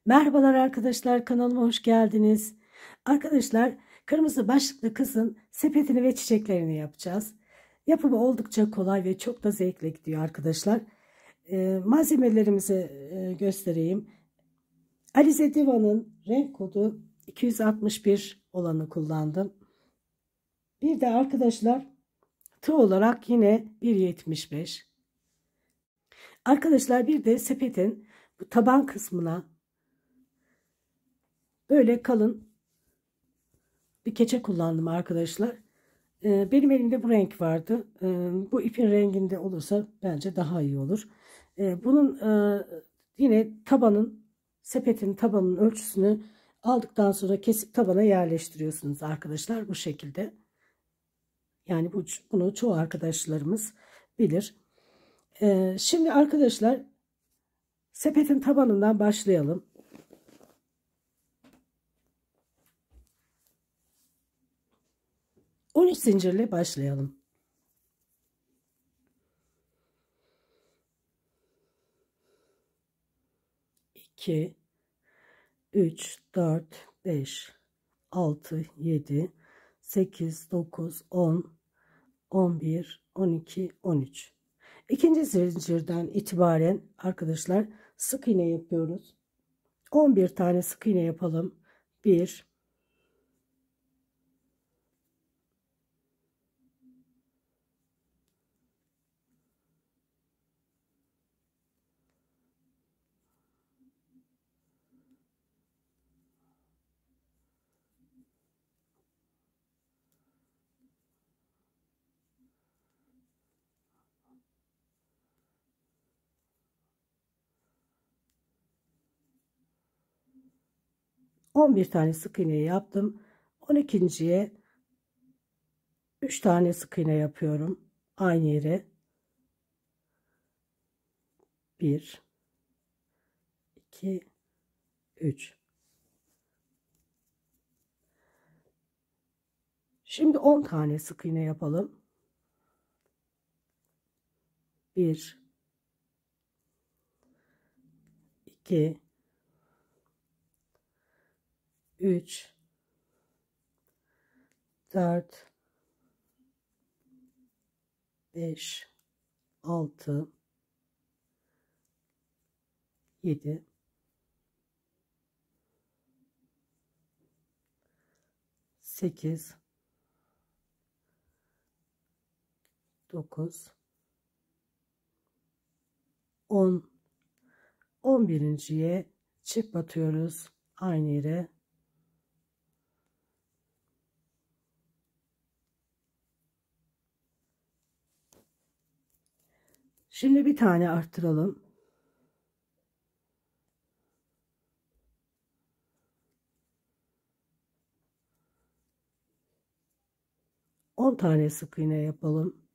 Merhabalar arkadaşlar, kanalıma hoş geldiniz. Arkadaşlar, kırmızı başlıklı kızın sepetini ve çiçeklerini yapacağız. Yapımı oldukça kolay ve çok da zevkle gidiyor arkadaşlar. Malzemelerimizi göstereyim. Alize Diva'nın renk kodu 261 olanı kullandım. Bir de arkadaşlar tığ olarak yine 1.75. Arkadaşlar bir de sepetin bu taban kısmına böyle kalın bir keçe kullandım arkadaşlar. Benim elimde bu renk vardı. Bu ipin renginde olursa bence daha iyi olur. Bunun yine sepetin tabanın ölçüsünü aldıktan sonra kesip tabana yerleştiriyorsunuz arkadaşlar bu şekilde. Yani bunu çoğu arkadaşlarımız bilir. Şimdi arkadaşlar sepetin tabanından başlayalım. 13 zincirle başlayalım. 2, 3, 4, 5, 6, 7, 8, 9, 10, 11, 12, 13. İkinci zincirden itibaren arkadaşlar sık iğne yapıyoruz. 11 tane sık iğne yapalım. 1, 11 tane sık iğne yaptım. 12.'ye 3 tane sık iğne yapıyorum. Aynı yere. 1, 2, 3. Şimdi 10 tane sık iğne yapalım. 1, 2, 3, 4, 5, 6, 7, 8, 9, 10, 11.'ye çift batıyoruz aynı yere. Şimdi bir tane arttıralım. On tane sık iğne yapalım.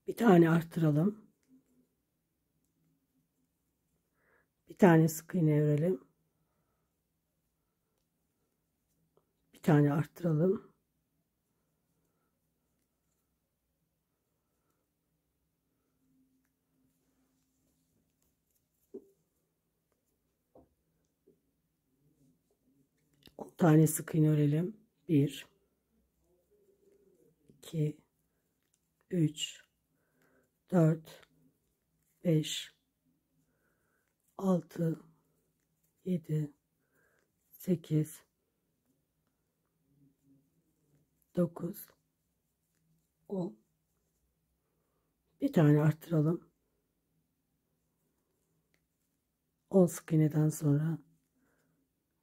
Bir tane arttıralım. Bir tane sık iğne örelim. Bir tane arttıralım. On tane sık iğne örelim. 1, 2, 3, 4, 5, 6, 7, 8, 9, 10. Bir tane arttıralım. 10 sık iğneden sonra.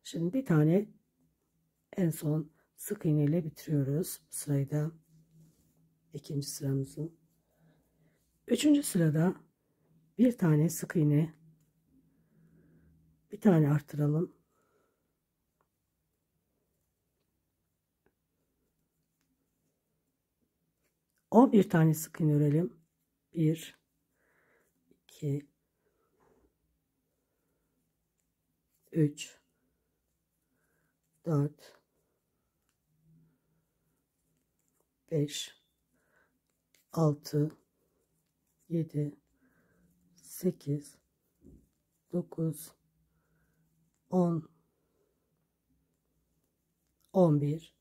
Şimdi bir tane en son sık iğne ile bitiriyoruz bu sırayı da. İkinci sıramızı. Üçüncü sırada bir tane sık iğne, bir tane arttıralım. 11 tane sık iğne örelim. 1 2 3 4 5 6 7 8 9 10 11.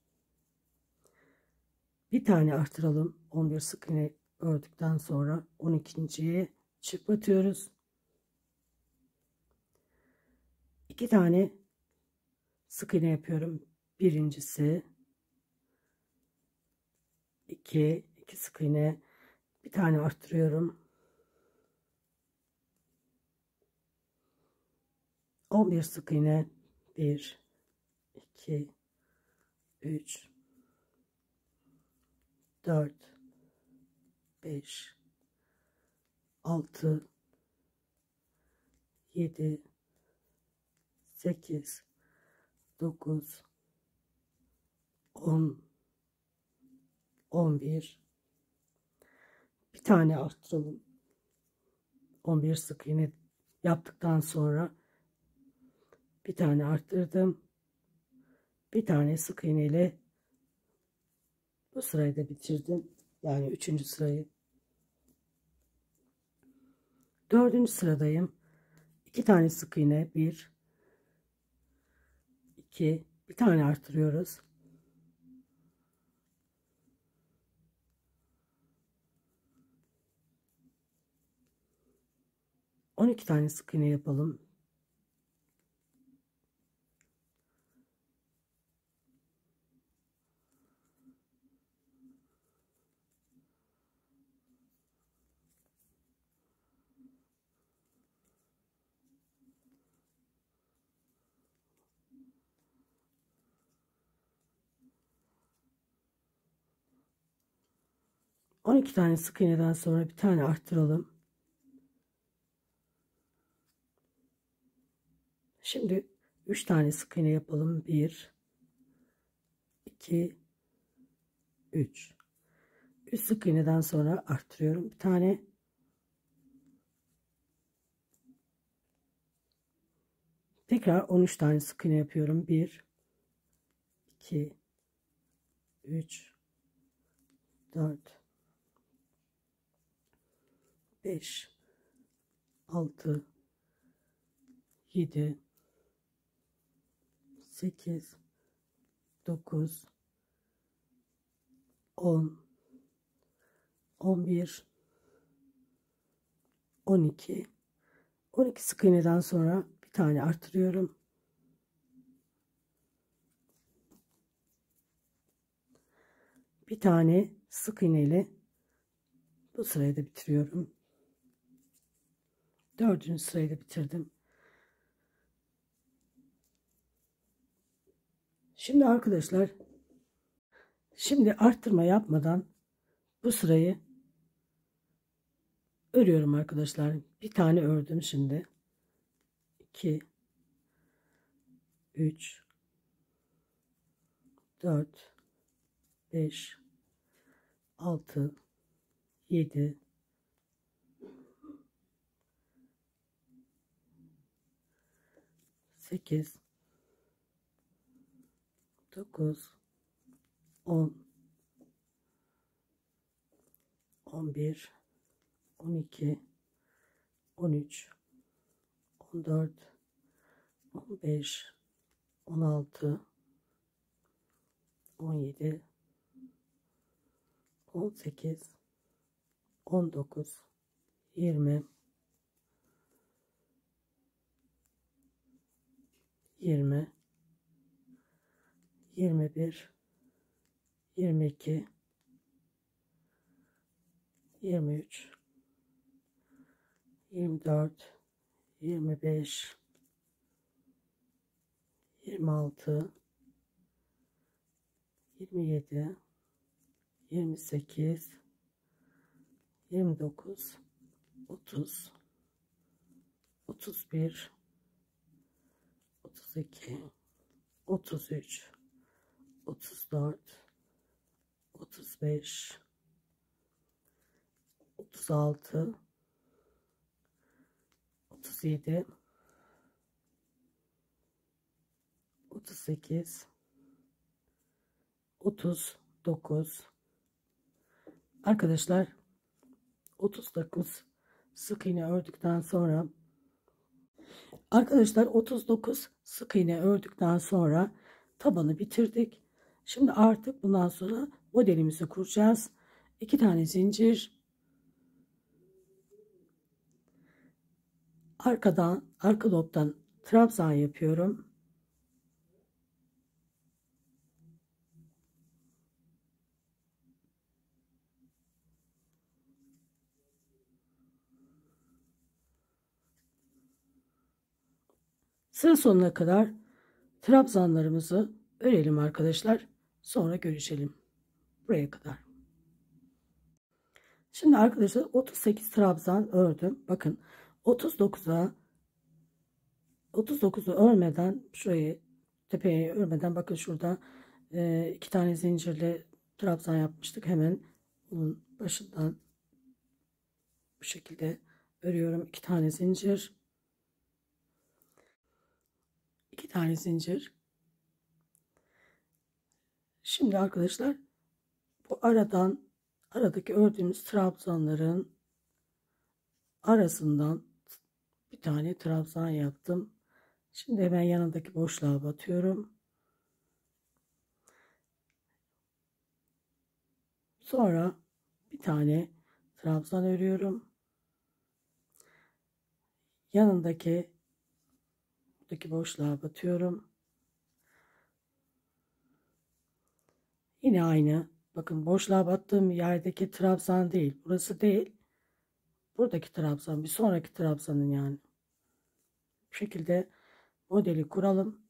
Bir tane artıralım. 11 sık iğne ördükten sonra 12.'ye çift batıyoruz. 2 tane sık iğne yapıyorum. Birincisi 2 sık iğne, bir tane arttırıyorum. 11 sık iğne, 1 2 3 4 5 6 7 8 9 10 11. Bir tane arttıralım. 11 sık iğne yaptıktan sonra bir tane arttırdım. Bir tane sık iğne ile bu sırayı da bitirdim. Yani 3. sırayı. 4. sıradayım. 2 tane sık iğne, 1 2, bir tane arttırıyoruz. 12 tane sık iğne yapalım. On iki tane sık iğneden sonra bir tane arttıralım. Şimdi 3 tane sık iğne yapalım. 1 2 3. 3 sık iğneden sonra arttırıyorum. Bir tane. Tekrar 13 tane sık iğne yapıyorum. 1 2 3 4 5 6 7 8 9 10 11 12. 12 sık iğneden sonra bir tane artırıyorum. Bir tane sık iğne ile bu sırayı da bitiriyorum. 4. sırayı da bitirdim. Şimdi arkadaşlar, şimdi arttırma yapmadan bu sırayı örüyorum arkadaşlar. Bir tane ördüm şimdi. 2 3 4 5 6 7 8 9 10 11 12 13 14 15 16 17 18 19 20 20 21 22 23 24 25 26 27 28 29 30 31 32 33 34 35 36, 37, 38, 39. Arkadaşlar 39 sık iğne ördükten sonra tabanı bitirdik. Şimdi artık bundan sonra modelimizi kuracağız. 2 tane zincir, arka lobdan trabzan yapıyorum. Sıra sonuna kadar trabzanlarımızı örelim arkadaşlar. Sonra görüşelim. Buraya kadar. Şimdi arkadaşlar 38 trabzan ördüm. Bakın 39'u örmeden, şurayı tepeye örmeden, bakın şurada 2 tane zincirle trabzan yapmıştık. Hemen bunun başından bu şekilde örüyorum. 2 tane zincir. 2 tane zincir. Şimdi arkadaşlar bu aradaki ördüğümüz trabzanların arasından bir tane trabzan yaptım. Şimdi hemen yanındaki boşluğa batıyorum. Sonra bir tane trabzan örüyorum. Yanındaki boşluğa batıyorum. Yine aynı. Bakın boşluğa battığım yerdeki trabzan değil. Burası değil. Buradaki trabzan. Bir sonraki trabzanın yani. Bu şekilde modeli kuralım.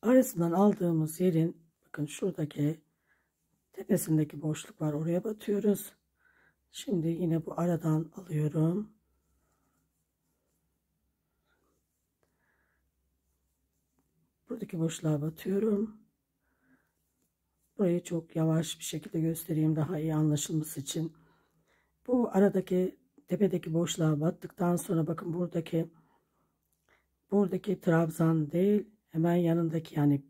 Arasından aldığımız yerin, bakın şuradaki tepesindeki boşluk var, oraya batıyoruz. Şimdi yine bu aradan alıyorum. Buradaki boşluğa batıyorum. Burayı çok yavaş bir şekilde göstereyim daha iyi anlaşılması için. Bu aradaki tepedeki boşluğa battıktan sonra bakın buradaki trabzan değil, hemen yanındaki, yani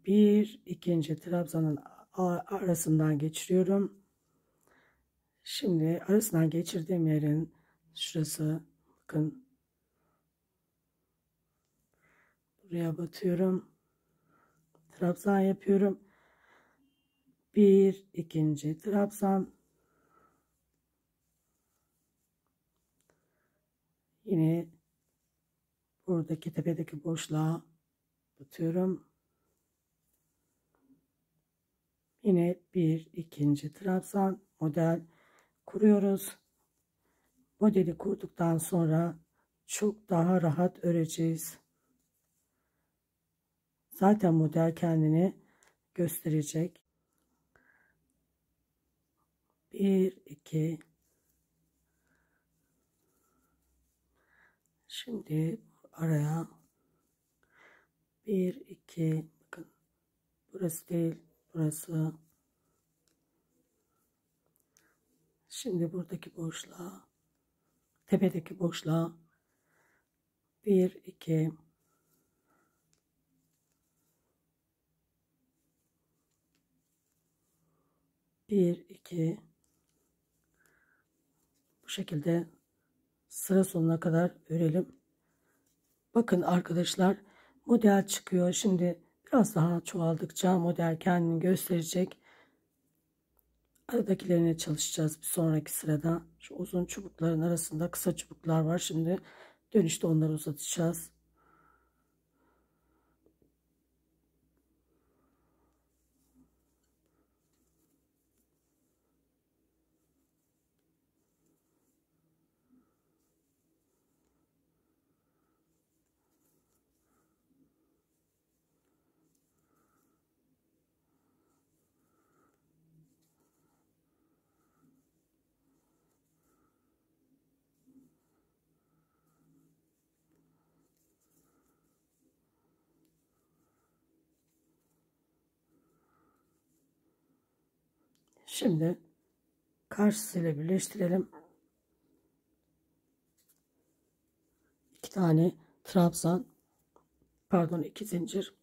ikinci trabzanın arasından geçiriyorum. Şimdi arasından geçirdiğim yerin şurası, bakın buraya batıyorum. Trabzan yapıyorum. İkinci trabzan. Yine buradaki tepedeki boşluğa batıyorum. Yine ikinci trabzan, model kuruyoruz. Modeli kurduktan sonra çok daha rahat öreceğiz. Zaten model kendini gösterecek. 1 2. Şimdi araya 1 2, bakın burası değil, burası. Şimdi buradaki boşluğa, tepedeki boşluğa 1 2, bu şekilde sıra sonuna kadar örelim. Bakın arkadaşlar, model çıkıyor. Şimdi biraz daha çoğaldıkça model kendini gösterecek. Aradakilerine çalışacağız bir sonraki sırada. Şu uzun çubukların arasında kısa çubuklar var. Şimdi dönüşte onları uzatacağız. Şimdi karşısıyla birleştirelim. 2 tane trabzan, pardon 2 zincir.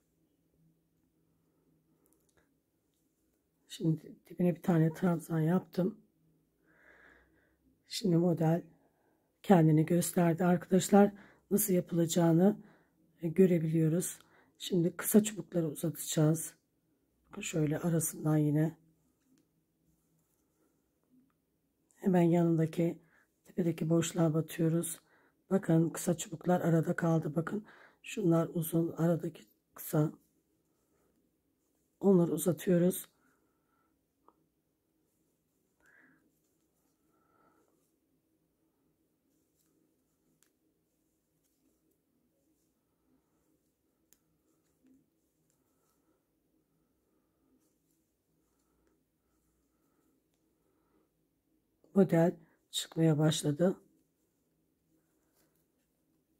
Şimdi dibine bir tane trabzan yaptım. Şimdi model kendini gösterdi arkadaşlar. Nasıl yapılacağını görebiliyoruz. Şimdi kısa çubukları uzatacağız. Şöyle arasından yine hemen yanındaki tepedeki boşluğa batıyoruz. Bakın kısa çubuklar arada kaldı. Bakın şunlar uzun, aradaki kısa. Onları uzatıyoruz. Model çıkmaya başladı.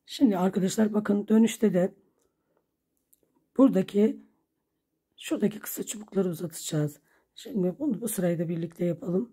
Şimdi arkadaşlar bakın dönüşte de şuradaki kısa çubukları uzatacağız. Şimdi bunu bu sırayı da birlikte yapalım.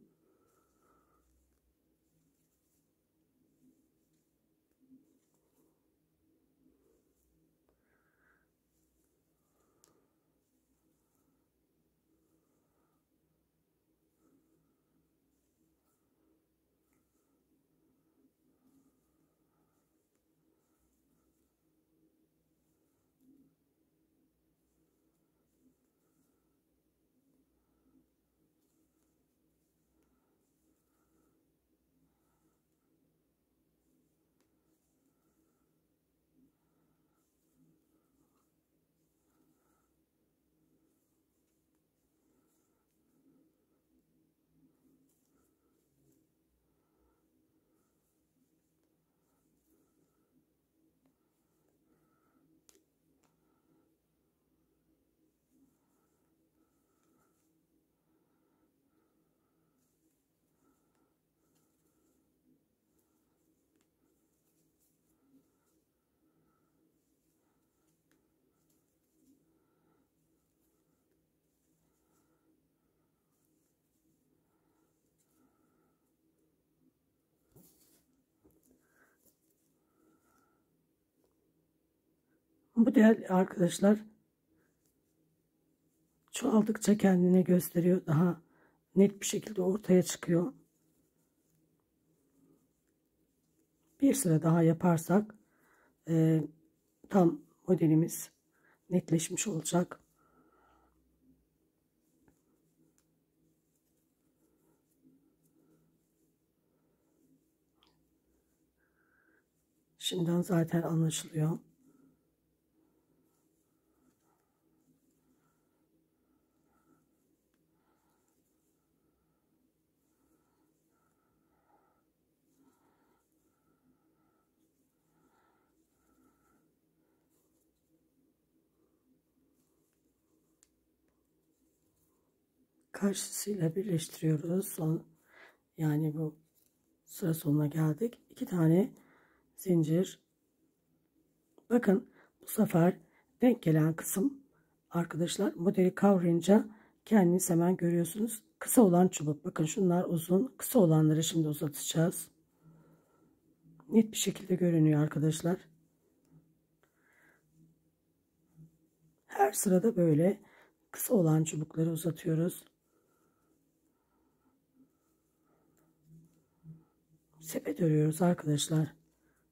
Bu değerli arkadaşlar çoğaldıkça kendine gösteriyor. Daha net bir şekilde ortaya çıkıyor. Bir sıra daha yaparsak tam modelimiz netleşmiş olacak. Şimdiden zaten anlaşılıyor. Karşısıyla birleştiriyoruz. Yani bu sıra sonuna geldik. 2 tane zincir. Bakın bu sefer denk gelen kısım arkadaşlar modeli kavrayınca kendiniz hemen görüyorsunuz. Kısa olan çubuk. Bakın şunlar uzun. Kısa olanları şimdi uzatacağız. Net bir şekilde görünüyor arkadaşlar. Her sırada böyle kısa olan çubukları uzatıyoruz. Sepet örüyoruz arkadaşlar.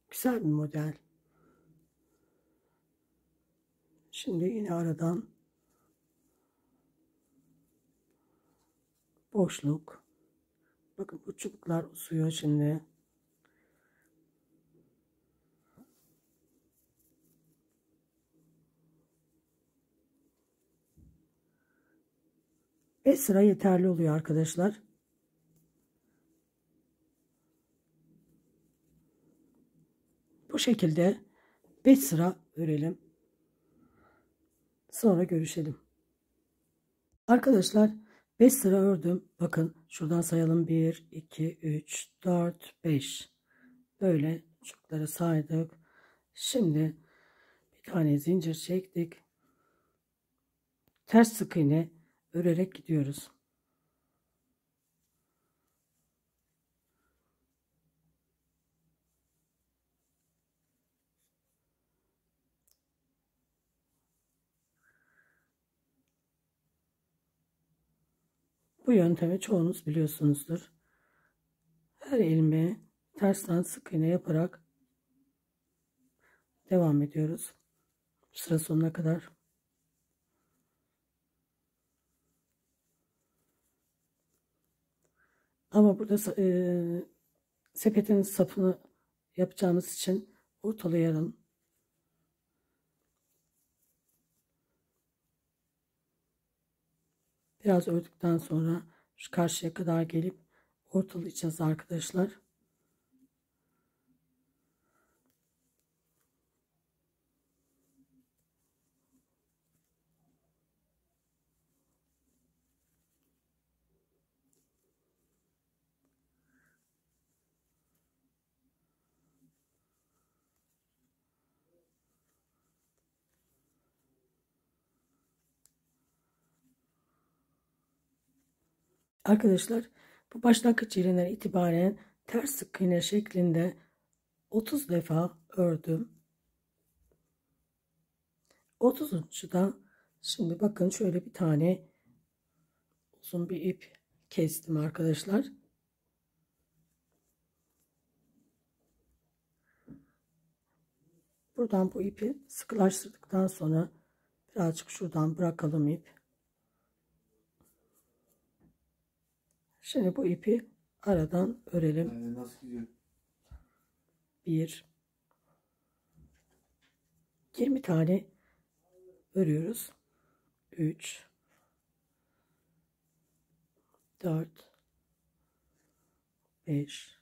Güzel bir model. Şimdi yine aradan boşluk. Bakın bu çubuklar uzuyor şimdi. Beş sıra yeterli oluyor arkadaşlar. Bu şekilde 5 sıra örelim. Sonra görüşelim. Arkadaşlar 5 sıra ördüm. Bakın şuradan sayalım. 1, 2, 3, 4, 5. Böyle çubukları saydık. Şimdi bir tane zincir çektik. Ters sık iğne örerek gidiyoruz. Bu yöntemi çoğunuz biliyorsunuzdur. Her ilmeğe tersten sık iğne yaparak devam ediyoruz. Sıra sonuna kadar. Ama burada sepetin sapını yapacağımız için ortalayalım. Biraz ördükten sonra şu karşıya kadar gelip ortalayacağız arkadaşlar. Arkadaşlar bu başlangıç yerinden itibaren ters sık iğne şeklinde 30 defa ördüm. 30'uncuda şimdi bakın şöyle bir tane uzun bir ip kestim arkadaşlar. Buradan bu ipi sıkılaştırdıktan sonra birazcık şuradan bırakalım ip. Şimdi bu ipi aradan örelim. Nasıl gidiyor? 20 tane örüyoruz. 3 4 5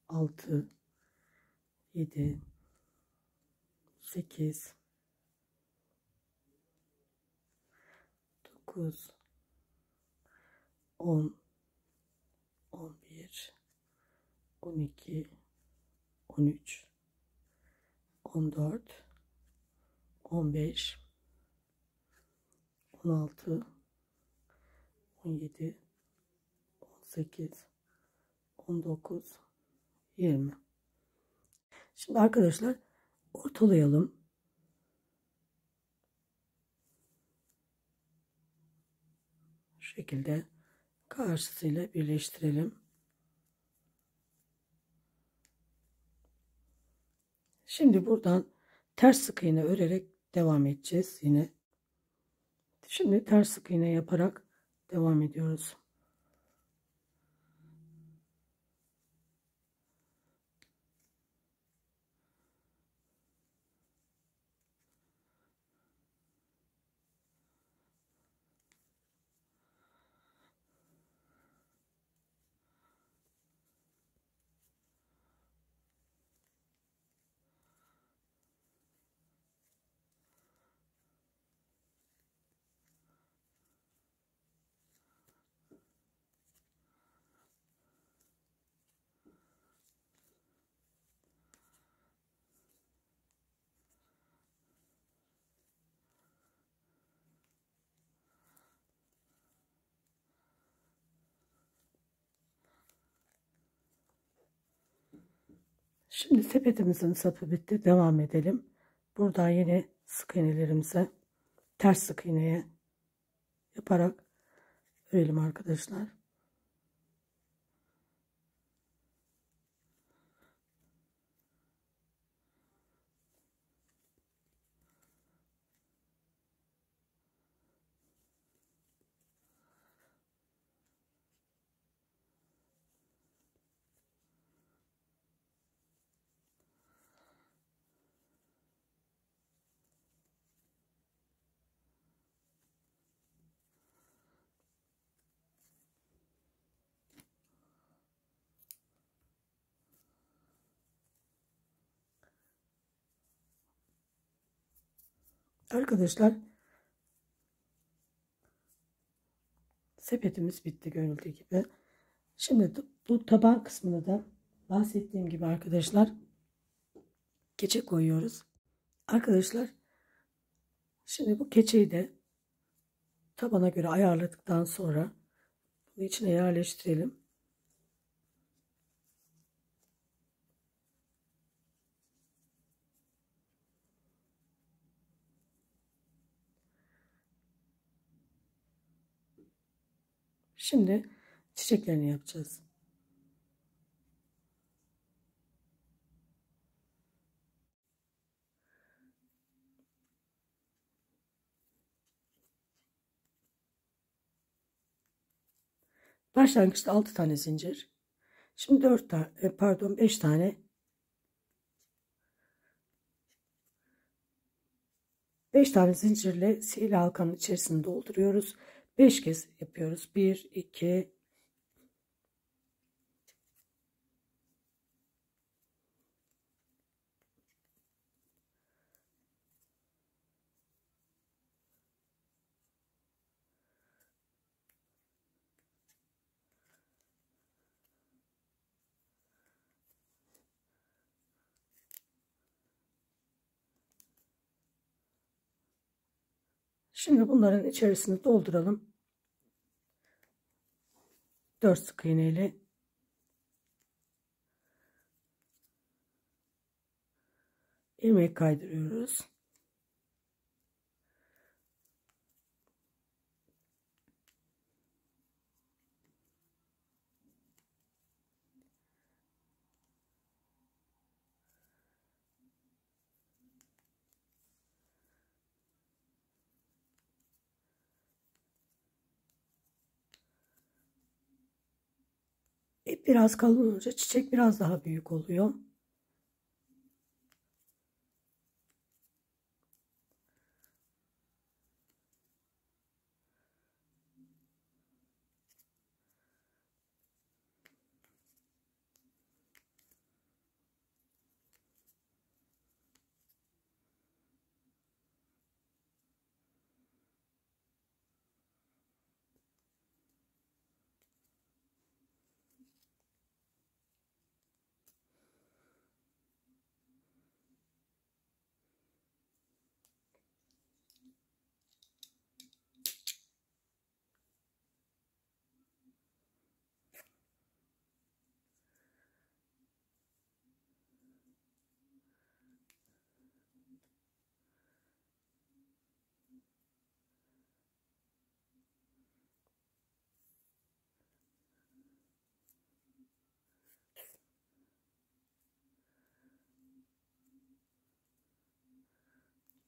6 7 8 9 10 11 12 13 14 15 16 17 18 19 20. Şimdi arkadaşlar ortalayalım. Şu şekilde karşısıyla birleştirelim. Şimdi buradan ters sık iğne örerek devam edeceğiz yine. Şimdi ters sık iğne yaparak devam ediyoruz. Şimdi sepetimizin sapı bitti. Devam edelim. Buradan yine sık iğnelerimize ters sık iğneye yaparak örelim arkadaşlar. Arkadaşlar sepetimiz bitti görüldüğü gibi. Şimdi bu taban kısmını da bahsettiğim gibi arkadaşlar keçe koyuyoruz. Arkadaşlar şimdi bu keçeyi de tabana göre ayarladıktan sonra bunun içine yerleştirelim. Şimdi çiçeklerini yapacağız. Başlangıçta 6 tane zincir. Şimdi 4 tane, pardon 5 tane. 5 tane zincirle sihirli halkanın içerisini dolduruyoruz. 5 kez yapıyoruz. 1, 2, şimdi bunların içerisini dolduralım. 4 sık iğne ile ilmeği kaydırıyoruz. İp biraz kalın olunca çiçek biraz daha büyük oluyor.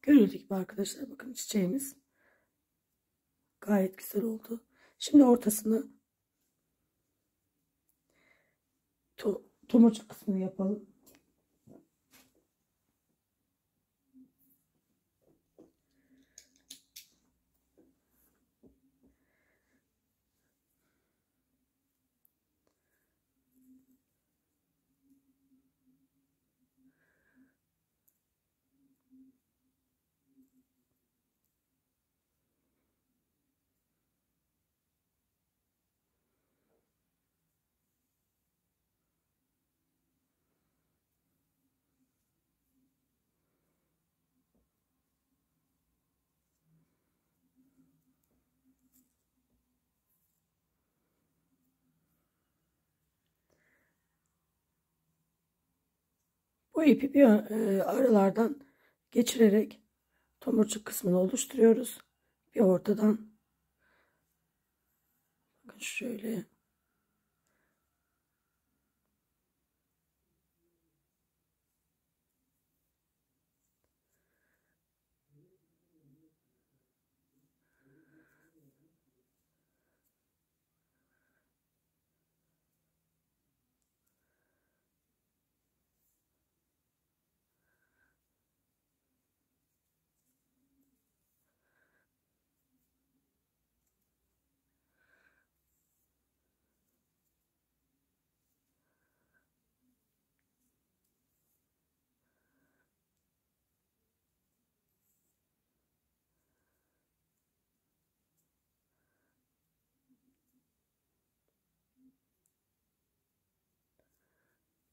Görüldüğü gibi arkadaşlar, bakın çiçeğimiz gayet güzel oldu. Şimdi ortasını tomurcuk kısmını yapalım. Bu ipi bir aralardan geçirerek tomurcuk kısmını oluşturuyoruz. Bir ortadan, bakın şöyle.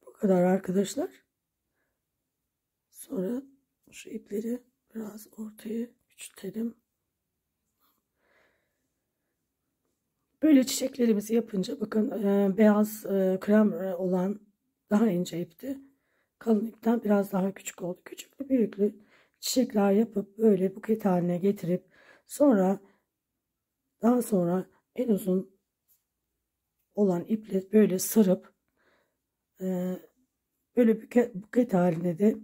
Bu kadar arkadaşlar. Sonra şu ipleri biraz ortaya küçültelim. Böyle çiçeklerimizi yapınca bakın, beyaz krem olan daha ince ipti. Kalın ipten biraz daha küçük oldu. Küçüklü büyüklü çiçekler yapıp böyle buket haline getirip daha sonra en uzun olan iple böyle sarıp böyle buket halinde de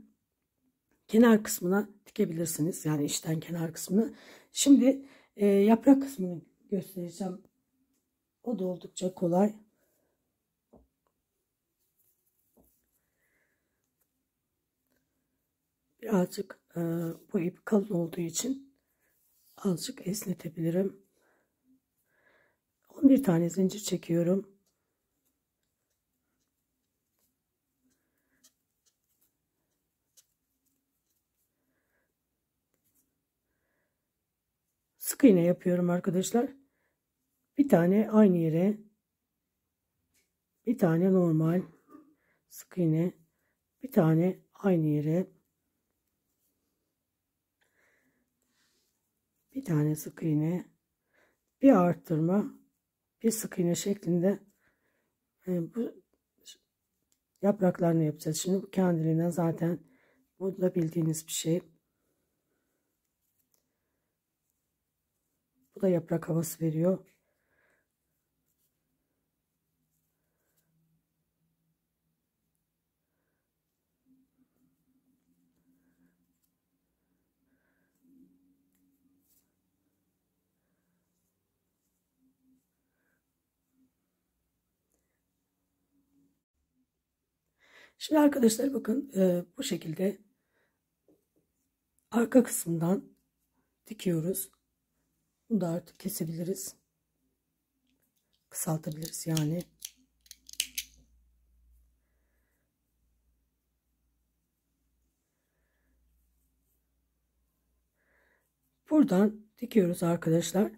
kenar kısmına dikebilirsiniz. Yani içten kenar kısmını. Şimdi yaprak kısmını göstereceğim. O da oldukça kolay. Birazcık bu ip kalın olduğu için azıcık esnetebilirim. 11 tane zincir çekiyorum. Sık iğne yapıyorum arkadaşlar. Bir tane aynı yere, bir tane normal sık iğne, bir tane aynı yere, bir tane sık iğne, bir arttırma, bir sık iğne şeklinde bu yapraklarını yapacağız. Şimdi bu kendiliğinden zaten bu da bildiğiniz bir şey. Bu da yaprak havası veriyor. Şimdi arkadaşlar bakın bu şekilde arka kısmından dikiyoruz. Bunu da artık kesebiliriz. Kısaltabiliriz yani. Buradan dikiyoruz arkadaşlar.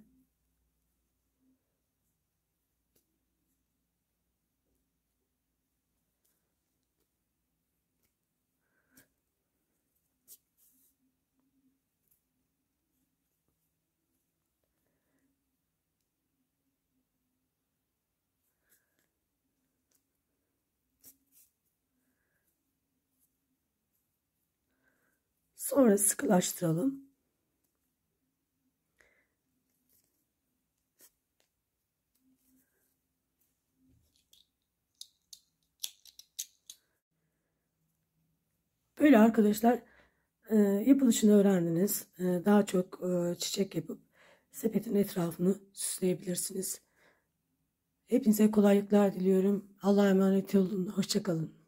Sonra sıkılaştıralım. Böyle arkadaşlar yapılışını öğrendiniz. Daha çok çiçek yapıp sepetin etrafını süsleyebilirsiniz. Hepinize kolaylıklar diliyorum. Allah'a emanet olun. Hoşça kalın.